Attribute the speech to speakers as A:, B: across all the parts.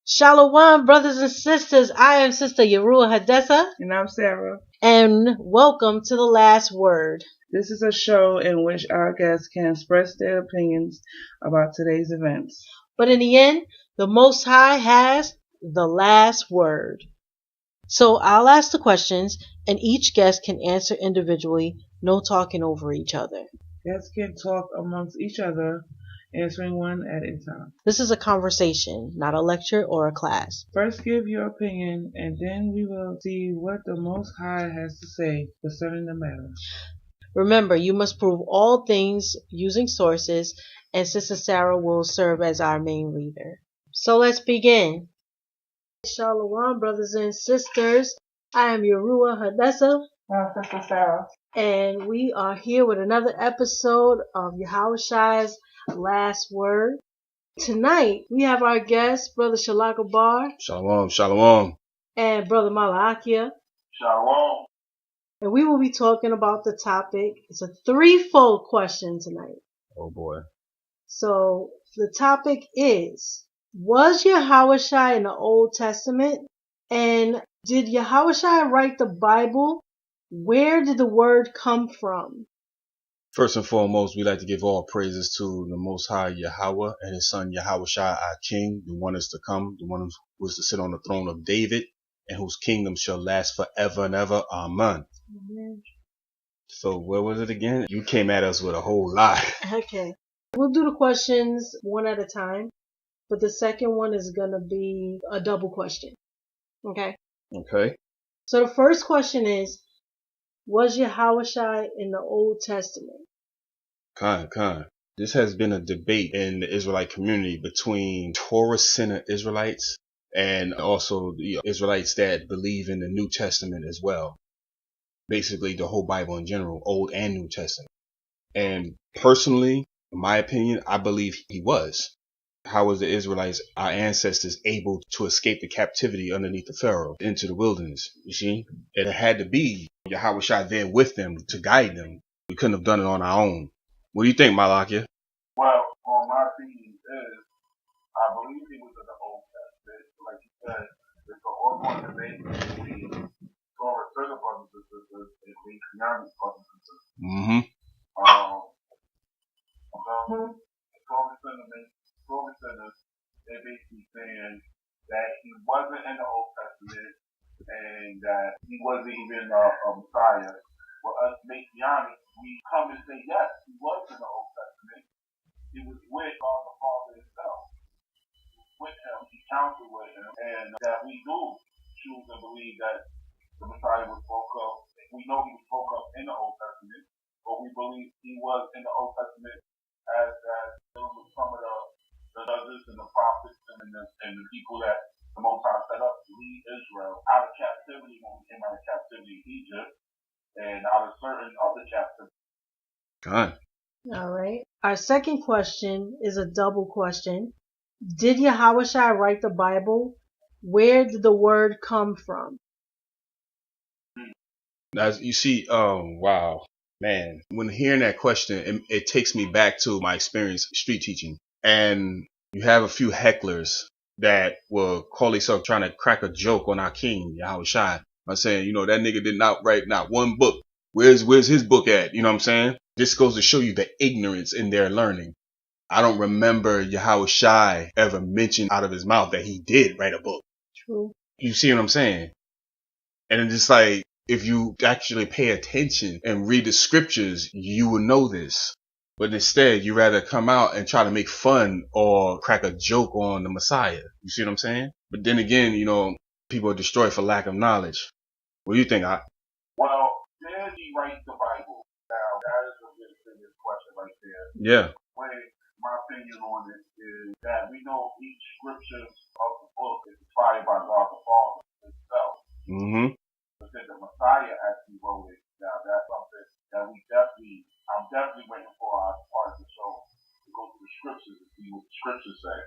A: Shalom, brothers and sisters. I am Sister Yahawashi Hadessa,
B: And I'm Sarah.
A: and welcome to the last word.
B: This is a show in which our guests can express their opinions about today's events.
A: But in the end, the Most High has the last word. So I'll ask the questions, and each guest can answer individually, no talking over each other.
B: Guests can talk amongst each other, answering one at a time.
A: This is a conversation, not a lecture or a class.
B: First, give your opinion, and then we will see what the Most High has to say concerning the matter.
A: Remember, you must prove all things using sources, and Sister Sarah will serve as our main reader. So let's begin. Shalom, brothers and sisters. I am Yahawashi Hadessa,
B: Sister Sarah.
A: and we are here with another episode of Yahawashi's Last Word. Tonight, we have our guests, Brother Shalaka Bar
C: Shalom, shalom.
A: and Brother Malakia.
D: Shalom.
A: And we will be talking about the topic. It's a threefold question tonight.
C: Oh boy.
A: So the topic is, was Yahawashi in the Old Testament? And did Yahawashi write the Bible? Where did the word come from?
C: First and foremost, we like to give all praises to the Most High Yahweh and His Son Yahawashi, our King, the one is to come, the one who is to sit on the throne of David, and whose kingdom shall last forever and ever. Amen.
A: Amen.
C: So where was it again? You came at us with a whole lot.
A: Okay. We'll do the questions one at a time, but the second one is going to be a double question. Okay?
C: Okay.
A: So the first question is, was Yahawashi in the Old Testament?
C: Khan. This has been a debate in the Israelite community between Torah Center Israelites and also the Israelites that believe in the New Testament as well. Basically the whole Bible in general, Old and New Testament. And personally, in my opinion, I believe he was. How was the Israelites, our ancestors, able to escape the captivity underneath the Pharaoh into the wilderness? You see, it had to be Yahawashi there with them to guide them. We couldn't have done it on our own. What do you think, Malakia?
D: Well, my opinion is, I believe he was in the Old Testament. Like you said, it's an ongoing debate between Torah Center brothers and sisters and Messianic brothers and sisters.
C: Mm-hmm.
D: Torah Center, they're basically saying that he wasn't in the Old Testament and that he wasn't even a Messiah. For us Messianic, we come and say, yes, he was in the Old Testament. He was with God the Father himself. He was with him, he counseled with him, and that we do choose to believe that the Messiah was spoke of. We know he was spoke of in the Old Testament, but we believe he was in the Old Testament as those were some of the judges and the prophets and the people that the Most High set up to lead Israel out of captivity when we came out of captivity in Egypt and out of certain other captivities.
C: Khan.
A: All right. Our second question is a double question. Did Yahawashi write the Bible? Where did the word come from?
C: As you see, wow, man. When hearing that question, it takes me back to my experience street teaching. And you have a few hecklers that will call themselves trying to crack a joke on our king, Yahawashi. I'm saying, that nigga did not write not one book. Where's his book at? You know what I'm saying? This goes to show you the ignorance in their learning. I don't remember Yahawashi ever mention out of his mouth that he did write a book.
A: True.
C: You see what I'm saying? And it's just like, if you actually pay attention and read the scriptures, you will know this. But instead, you rather come out and try to make fun or crack a joke on the Messiah. You see what I'm saying? But then again, people are destroyed for lack of knowledge. What do you think?
D: Well, did he write the Bible? Now, that is a really serious question right there.
C: Yeah.
D: My opinion on it is that we know each scripture of the book is inspired by God the Father himself.
C: Mm-hmm.
D: But then the Messiah actually wrote it. Now, that's something that I'm definitely waiting for our part of the show to go through the scriptures and see what the scriptures say.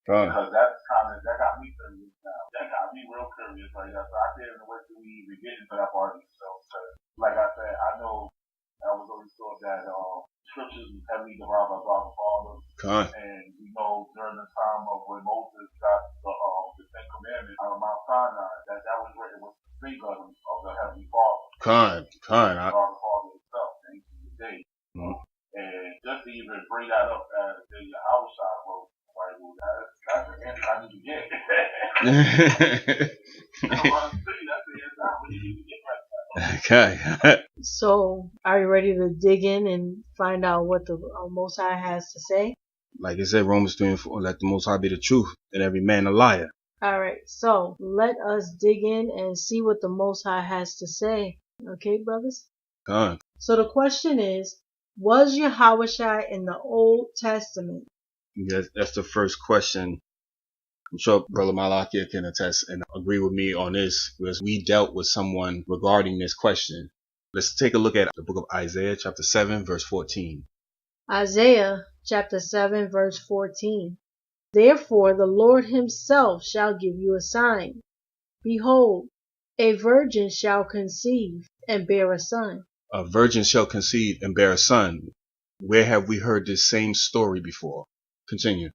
D: Because that got me curious now. That got me real curious right now. So I can't wait till we even get into that part of the show. Like I said, I know I was always taught that scriptures is heavily derived by God the Father. And we know during the time of when Moses got the
C: Con.
D: God the Father himself, ancient days. And just to even bring that up as the Yahawashi wrote the Bible, that's an insight you get. That's the insight when you get right now.
C: Okay.
A: So, are you ready to dig in and find out what the Most High has to say?
C: Like it said, Romans 3 and 4, let the Most High be the truth, and every man a liar.
A: Alright, so let us dig in and see what the Most High has to say. Okay, brothers?
C: Con.
A: So the question is, was Yahawashi in the Old Testament?
C: Yes, that's the first question. I'm sure Brother Malachi can attest and agree with me on this, because we dealt with someone regarding this question. Let's take a look at the book of Isaiah, chapter 7, verse 14.
A: Isaiah chapter 7 verse 14. Therefore the Lord himself shall give you a sign. Behold, a virgin shall conceive and bear a son.
C: A virgin shall conceive and bear a son. Where have we heard this same story before? Continue.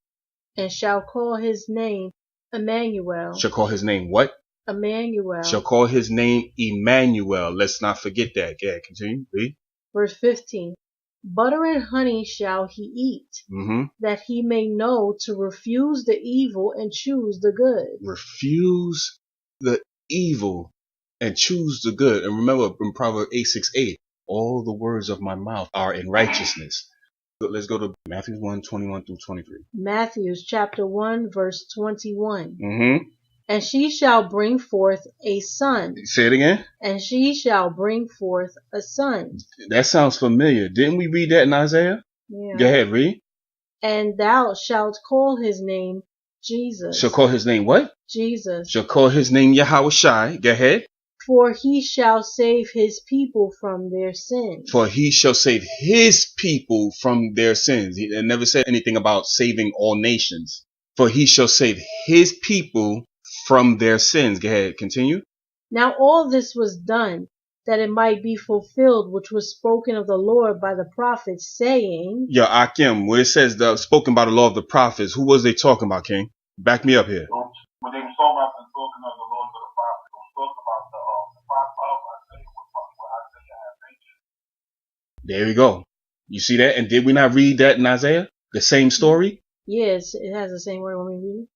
A: And shall call his name Emmanuel.
C: Shall call his name what?
A: Emmanuel.
C: Shall call his name Emmanuel. Let's not forget that. Yeah, continue. Read.
A: Verse 15. Butter and honey shall he eat, that he may know to refuse the evil and choose the good.
C: Refuse the evil and choose the good. And remember in Proverbs 8:6-8, all the words of my mouth are in righteousness. Let's go to Matthew 1:21-23.
A: Matthew chapter 1 verse 21. And she shall bring forth a son.
C: Say it again.
A: And she shall bring forth a son.
C: That sounds familiar. Didn't we read that in Isaiah?
A: Yeah.
C: Go ahead, read.
A: And thou shalt call his name Jesus.
C: Shall call his name what?
A: Jesus.
C: Shall call his name Yahawashi. Go ahead.
A: For he shall save his people from their sins.
C: For he shall save his people from their sins. He never said anything about saving all nations. For he shall save his people from their sins. Go ahead, continue.
A: Now all this was done, that it might be fulfilled which was spoken of the Lord by the prophets, saying...
C: Yeah, Akim, where it says spoken by the law of the prophets, who was they talking about, King? Back me up here.
D: When they were talking about the spoken of the Lord of the prophets, they were talking about the prophet of Isaiah, what Isaiah had mentioned.
C: There we go. You see that? And did we not read that in Isaiah? The same story?
A: Yes, it has the same word when we read it.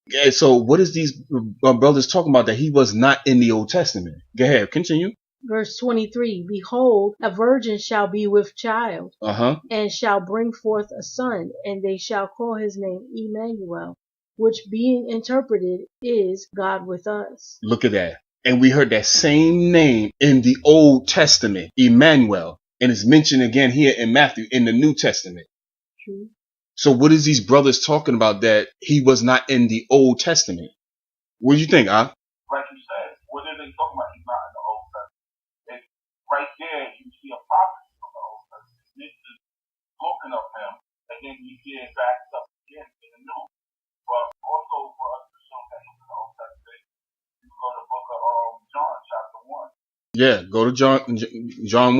C: Yeah, so what is these brothers talking about that he was not in the Old Testament? Go ahead, continue.
A: Verse 23, Behold, a virgin shall be with child, and shall bring forth a son, and they shall call his name Emmanuel, which being interpreted is God with us.
C: Look at that. And we heard that same name in the Old Testament, Emmanuel, and it's mentioned again here in Matthew in the New Testament.
A: True.
C: So what is these brothers talking about that he was not in the Old Testament? What do you think,
D: Like you said, what are they talking about? He's not in the Old Testament. And right there, you see a prophecy from the Old Testament. This is spoken of him, and then you see it backed up again in the New. But also for us to show that he's in the Old Testament, you go to the book of John, chapter 1.
C: Yeah, go to John 1.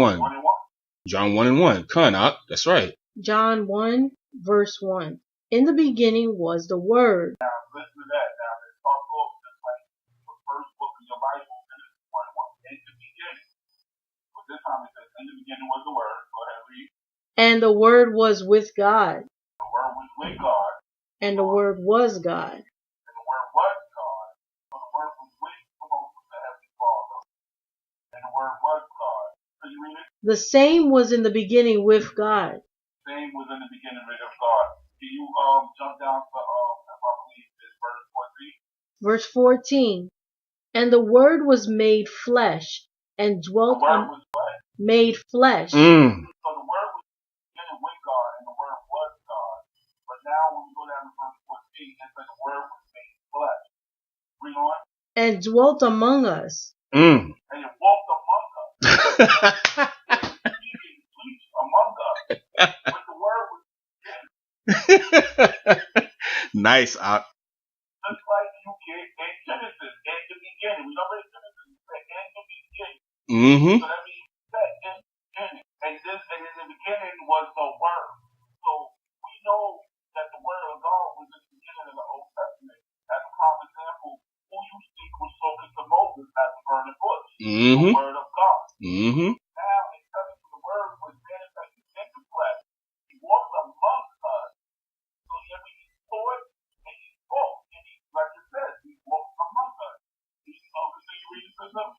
D: 1 and 1.
C: John 1 and 1. That's right.
A: John 1, verse 1. In the beginning was the Word.
D: Now, listen to that. Now, it's also just like the first book of your Bible, Genesis 1 and 1. In the beginning. But this time it says, in the beginning was the Word. Go ahead, read.
A: And the Word was with God.
D: The Word was with God.
A: And the Word was God.
D: And the Word was God. So the Word was with the Heavenly Father. And the Word was God. So you read it?
A: The same was in the beginning with God.
D: The same was in the beginning with God. Can you jump down to I believe it's verse 14?
A: Verse 14. And the Word was made flesh and dwelt
D: The Word was flesh.
A: Made flesh.
D: So the Word was beginning with God, and the Word was God. But now when we go down to verse 14, it says the Word was made flesh. Read on.
A: And dwelt among us.
D: And it walked among us. He preached among us. But the Word was
C: nice.
D: just like you get in Genesis, in the beginning. Remember in Genesis, it said in the beginning. So that means that in the beginning. And in the beginning was the Word. So we know that the Word of God was in the beginning of the Old Testament. As a prime example, who you think was spoken to Moses at the burning bush? The Word of God.
C: Mm-hmm.
D: Now it's telling you the word was manifested in the flesh. He walked among us. So yeah, he taught and he spoke. And he, like it says, he walked among us. Continue reading something.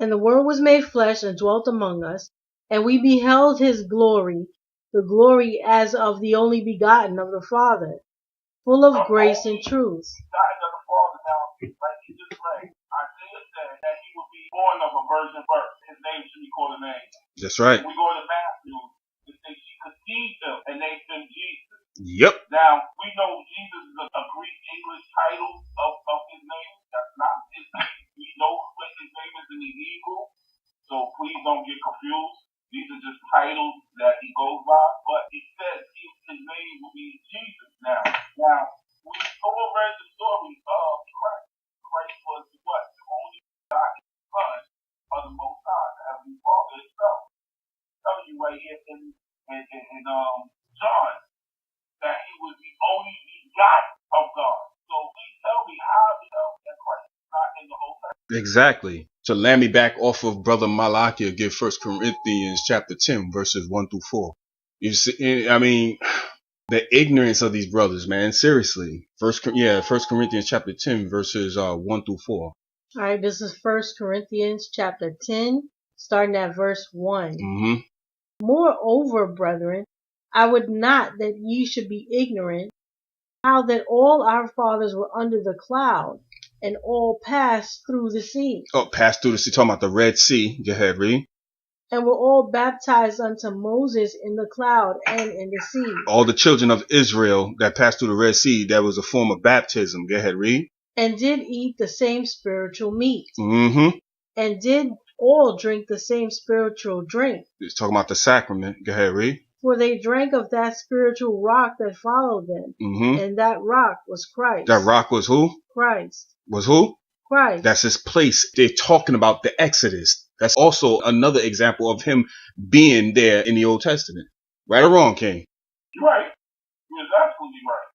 A: And the Word was made flesh and dwelt among us, and we beheld his glory, the glory as of the only begotten of the Father, full of grace and truth.
D: Begotten of the Father. Now, like you just read, Isaiah said that he would be born of a virgin birth. His name should be called Emmanuel.
C: That's right.
D: We go to Matthew, it says she conceived him and named him Jesus.
C: Yep.
D: Now, we know Jesus is a Greek English title of his name. That's not his name. We know what his name is in the Hebrew. So please don't get confused. These are just titles that he goes by. But he says his name will be Jesus now. Now, we all read the story of Christ. Christ was what? The only begotten Son of the Most High, the Heavenly Father itself. I'm telling you right here in John that he was the only begotten of God. So please tell me how the hell that Christ is not in the Old Testament.
C: Exactly. To land me back off of Brother Malachi, give 1 Corinthians chapter 10, verses 1 through 4. You see, I mean, the ignorance of these brothers, man. Seriously. 1 Corinthians chapter 10, verses 1 through 4.
A: All right, this is 1 Corinthians chapter 10, starting at verse 1.
C: Mm-hmm.
A: Moreover, brethren, I would not that ye should be ignorant how that all our fathers were under the cloud, and all passed through the sea.
C: Oh, passed through the sea. Talking about the Red Sea. Go ahead, read.
A: And were all baptized unto Moses in the cloud and in the sea.
C: All the children of Israel that passed through the Red Sea, that was a form of baptism. Go ahead, read.
A: And did eat the same spiritual meat.
C: Mm-hmm.
A: And did all drink the same spiritual drink.
C: It's talking about the sacrament. Go ahead, read.
A: For they drank of that spiritual rock that followed them.
C: Mm-hmm.
A: And that rock was Christ.
C: That rock was who?
A: Christ.
C: Was who?
A: Christ.
C: That's his place. They're talking about the Exodus. That's also another example of him being there in the Old Testament. Right or wrong, King?
D: You're right. You're absolutely right.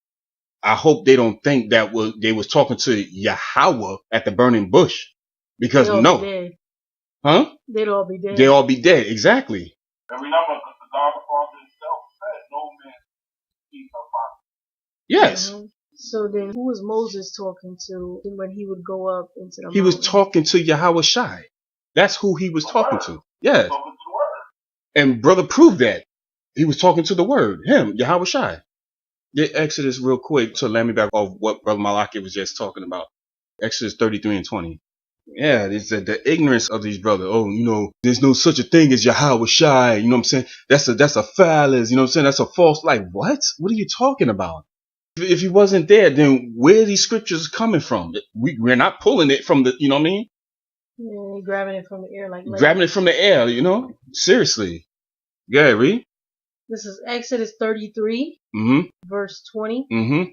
C: I hope they don't think that they was talking to Yahweh at the burning bush. Because
A: They'd all
C: no.
A: be dead.
C: Huh?
A: They'd all be dead.
C: They all be dead. Exactly.
D: And remember, God the Father himself said, no man sees the Father.
C: Yes.
A: Mm-hmm. So then who was Moses talking to when he would go up into the mountain?
C: He was talking to Yahawashi. That's who he was talking to. Yes.
D: Talking to the word.
C: And brother proved that. He was talking to the word. Him, Yahawashi. Get Exodus real quick to land me back off what Brother Malachi was just talking about. Exodus 33 and 20. Yeah, it's the ignorance of these brothers. Oh, you know, there's no such a thing as Yahawashi. You know what I'm saying? That's a phallus. You know what I'm saying? That's a false. Like, what? What are you talking about? If he wasn't there, then where are these scriptures coming from? We're not pulling it from the, you know what I mean?
A: Yeah, grabbing it from the air like
C: grabbing it from the air, you know? Seriously. Yeah, read.
A: This is Exodus 33, verse 20.
C: Mm-hmm.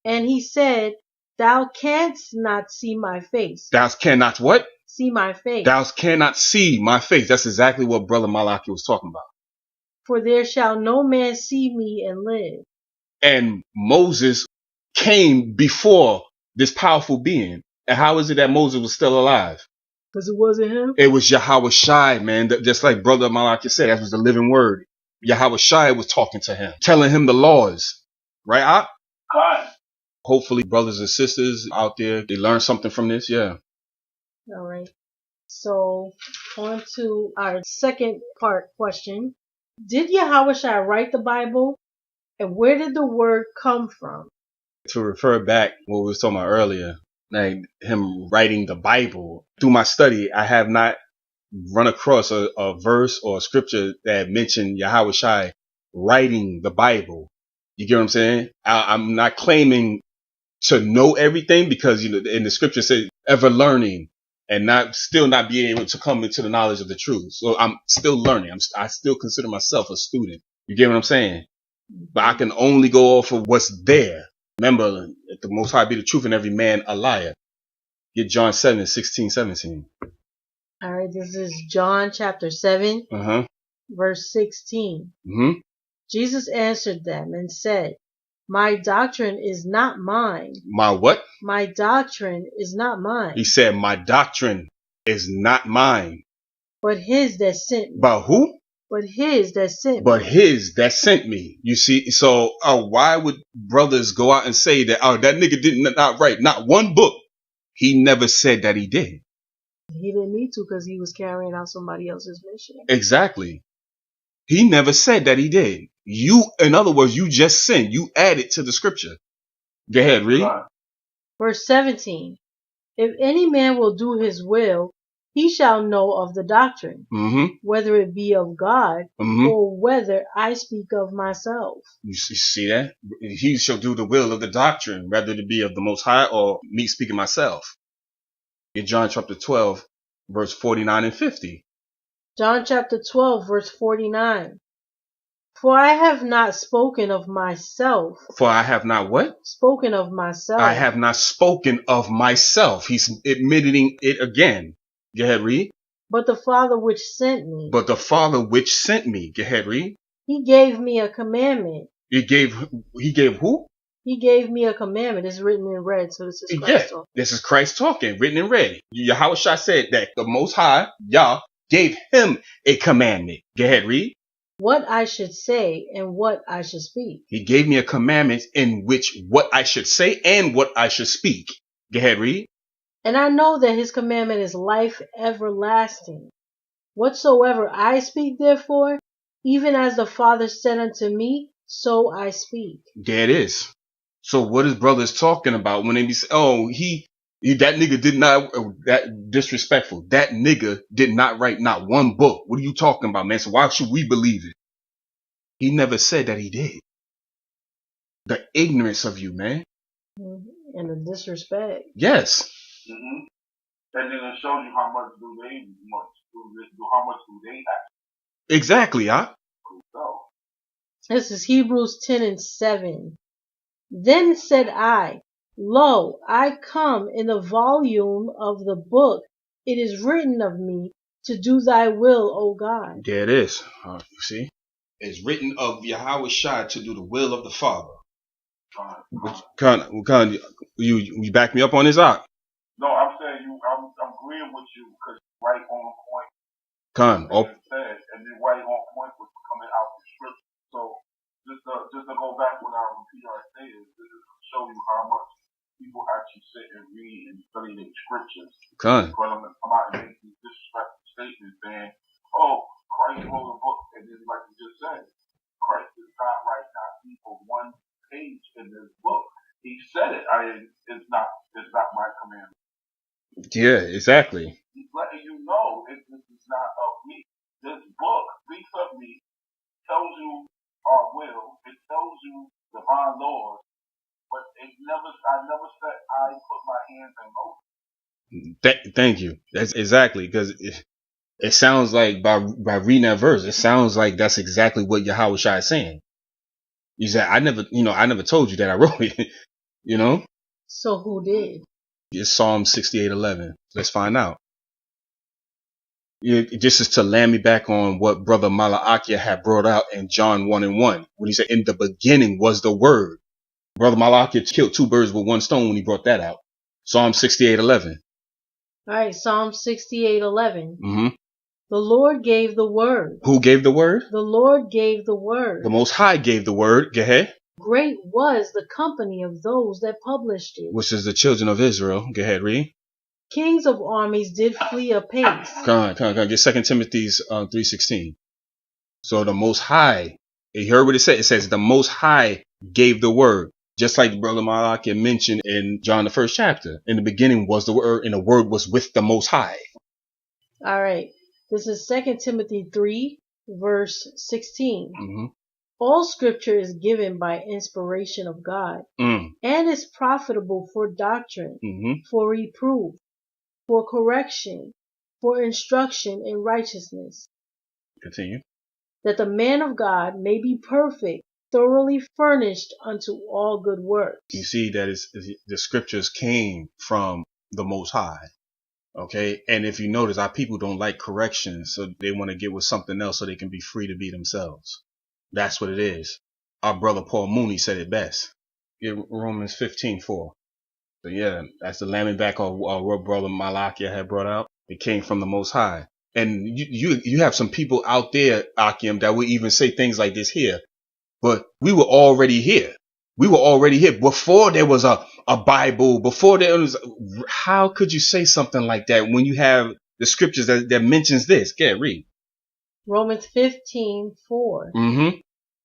A: And he said, thou canst not see my face.
C: Thou cannot what?
A: See my face.
C: Thou cannot see my face. That's exactly what Brother Malachi was talking about.
A: For there shall no man see me and live.
C: And Moses came before this powerful being. And how is it that Moses was still alive?
A: Because it wasn't him?
C: It was Yahawashi, man. Just like Brother Malachi said, that was the living word. Yahawashi was talking to him, telling him the laws. Right, Ak?
D: God.
C: Hopefully, brothers and sisters out there, they learn something from this. Yeah.
A: All right. So, on to our second part question. Did Yahawashi write the Bible? And where did the word come from?
C: To refer back what we were talking about earlier, like him writing the Bible. Through my study, I have not run across a verse or a scripture that mentioned Yahawashi writing the Bible. You get what I'm saying? I'm not claiming to know everything because, you know, in the scripture says ever learning and still not being able to come into the knowledge of the truth. So I'm still learning. I still consider myself a student. You get what I'm saying? But I can only go off of what's there. Remember, if the Most High be the truth and every man a liar. Get John 7, 16, 17.
A: All right, this is John chapter 7, verse 16. Jesus answered them and said, my doctrine is not mine.
C: My what?
A: My doctrine is not mine.
C: He said, my doctrine is not mine.
A: But his that sent me.
C: But who?
A: But his that sent me.
C: But his that sent me. You see, so why would brothers go out and say that, that nigga didn't not write not one book? He never said that he did.
A: He didn't need to because he was carrying out somebody else's mission.
C: Exactly. He never said that he did. You, in other words, you just sinned. You added to the scripture. Go ahead, read.
A: Verse 17. If any man will do his will, he shall know of the doctrine, whether it be of God or whether I speak of myself.
C: You see that? He shall do the will of the doctrine, whether it be of the Most High or me speaking myself. In John chapter 12, verse 49 and 50.
A: John chapter 12, verse 49. For I have not spoken of myself.
C: For I have not what?
A: Spoken of myself.
C: I have not spoken of myself. He's admitting it again. Go ahead, read.
A: But the Father which sent me.
C: But the Father which sent me. Go ahead, read.
A: He gave me a commandment.
C: He gave who?
A: He gave me a commandment. It's written in red, so this is Christ talking.
C: This is Christ talking, written in red. Yahawashi said that the Most High, Yah, gave him a commandment. Go ahead, read.
A: What I should say and what I should speak.
C: He gave me a commandment in which what I should say and what I should speak. Go ahead, read.
A: And I know that his commandment is life everlasting. Whatsoever I speak, therefore, even as the Father said unto me, so I speak.
C: There it is. So what is brothers talking about when they be saying, oh, he that nigga did not, that disrespectful. That nigga did not write not one book. What are you talking about, man? So why should we believe it? He never said that he did. The ignorance of you, man.
A: And the disrespect.
C: Yes.
D: And then it shows you how much do they have.
C: Exactly, huh?
A: This is Hebrews 10 and 7. Then said I, Lo, I come in the volume of the book. It is written of me to do thy will, O God.
C: There it is. You see? It's written of Yahawashi to do the will of the Father. You back me up on this, Ak?
D: No, I'm saying I'm agreeing with you because right on point.
C: And
D: then right on point was coming out the scripture. So just to go back what our Peter said, this is to show you how much people actually sit and read and study the scriptures. Because I'm out and make these disrespectful statements saying, oh, Christ wrote a book, and then like you just said, Christ did not write not even one page in this book. He said it. It's not my commandment.
C: Yeah, exactly.
D: He's letting you know this is not of me. This book speaks of me, tells you our will, it tells you divine laws, but I never said I put my hands in motion.
C: Thank you. That's exactly, because it sounds like by reading that verse, it sounds like that's exactly what Yahawashi is saying. You said, I never told you that I wrote it,
A: So who did?
C: It's Psalm 68:11. Let's find out. This is to land me back on what Brother Malachi had brought out in John 1 and 1. When he said, in the beginning was the word. Brother Malachi killed two birds with one stone when he brought that out. Psalm 68:11.
A: All right, Psalm 68:11. The Lord gave the word.
C: Who gave the word?
A: The Lord gave the word.
C: The Most High gave the word. Go ahead.
A: Great was the company of those that published it.
C: Which is the children of Israel. Go ahead, read.
A: Kings of armies did flee apace.
C: Come on. Get 2 Timothy 3:16. So the Most High, you heard what it said? It says the Most High gave the word. Just like Brother Malachi mentioned in John the 1st chapter. In the beginning was the word, and the word was with the Most High.
A: All right. This is 2 Timothy 3, verse 16. All scripture is given by inspiration of God and is profitable for doctrine, for reproof, for correction, for instruction in righteousness.
C: Continue. That
A: the man of God may be perfect, thoroughly furnished unto all good works.
C: You see that the scriptures came from the Most High. Okay. And if you notice, our people don't like correction, so they want to get with something else so they can be free to be themselves. That's what it is. Our brother Paul Mooney said it best. Romans 15:4. So yeah, that's the lambing back of what brother Malachi had brought out. It came from the Most High. And you have some people out there, Akim, that would even say things like this here. But we were already here. We were already here before there was a Bible, before there was. How could you say something like that when you have the scriptures that mentions this? Get read.
A: Romans 15:4.
C: Mm-hmm.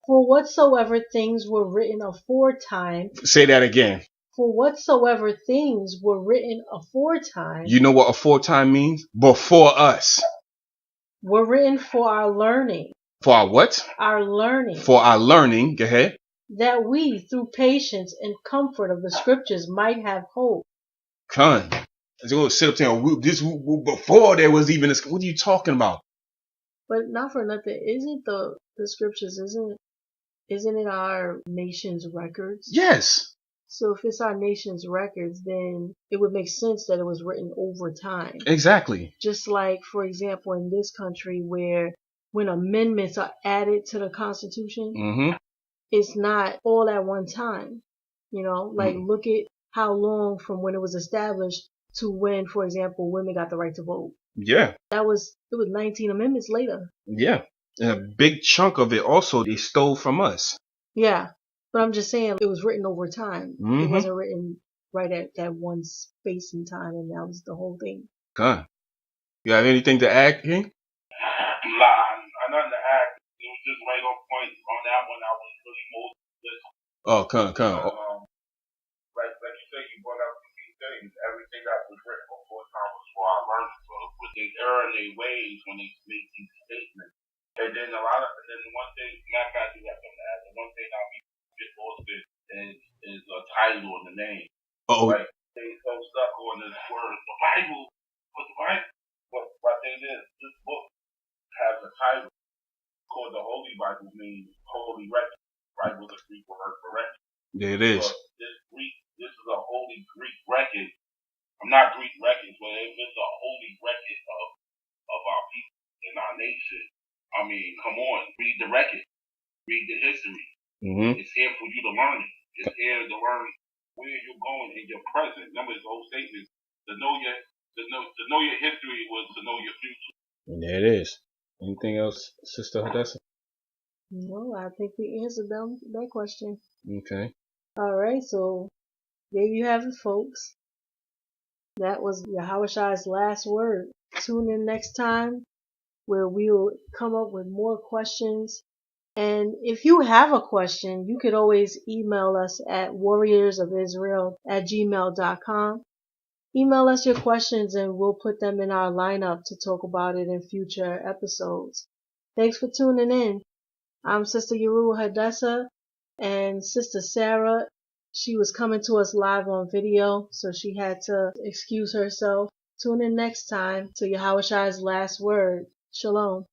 A: For whatsoever things were written aforetime.
C: Say that again.
A: For whatsoever things were written aforetime.
C: You know what aforetime means? Before us.
A: Were written for our learning.
C: For our what?
A: Our learning.
C: For our learning. Go ahead.
A: That we, through patience and comfort of the scriptures, might have hope.
C: Con. Let's go sit up there. This before there was even this. What are you talking about?
A: But not for nothing. Isn't the scriptures, isn't it our nation's records?
C: Yes.
A: So if it's our nation's records, then it would make sense that it was written over time.
C: Exactly.
A: Just like, for example, in this country where when amendments are added to the Constitution,
C: Mm-hmm.
A: it's not all at one time. You know, like look at how long from when it was established to when, for example, women got the right to vote.
C: Yeah.
A: It was 19 amendments later.
C: Yeah. And a big chunk of it also they stole from us.
A: Yeah. But I'm just saying it was written over time.
C: Mm-hmm.
A: It wasn't written right at that one space in time, and that was the whole thing.
C: Con. You have anything to add, King?
D: Nothing to add. It was just right on point on that one. I was really most listening.
C: Oh, con.
D: Like you said, you brought out some key things. Everything that was written before time was for our learning. So with they err in their ways when they make these statements. And then one thing, matter of fact, you got something to add. The one thing that we get lost in is a title and the name.
C: Uh-oh.
D: Right? They so stuck on this word, the Bible. But thing is, this book has a title called the Holy Bible, means holy record. Right? With a Greek word for record.
C: There it is.
D: So this is a holy Greek record. I'm not Greek records, but it's a holy record of our people and our nation. I mean, come on, read the record, read the history.
C: Mm-hmm.
D: It's here for you to learn it. It's here to learn where you're going in your present. Remember his whole statement: to know your history was to know your future.
C: And there it is. Anything else, Sister Hadassah?
A: No, I think we answered that question.
C: Okay.
A: All right, so there you have it, folks. That was Yahawashi's last word. Tune in next time where we'll come up with more questions. And if you have a question, you could always email us at warriorsofisrael@gmail.com. Email us your questions and we'll put them in our lineup to talk about it in future episodes. Thanks for tuning in. I'm Sister Yaru Hadassah, and Sister Sarah, she was coming to us live on video, so she had to excuse herself. Tune in next time to Yahawashi's last word. Shalom.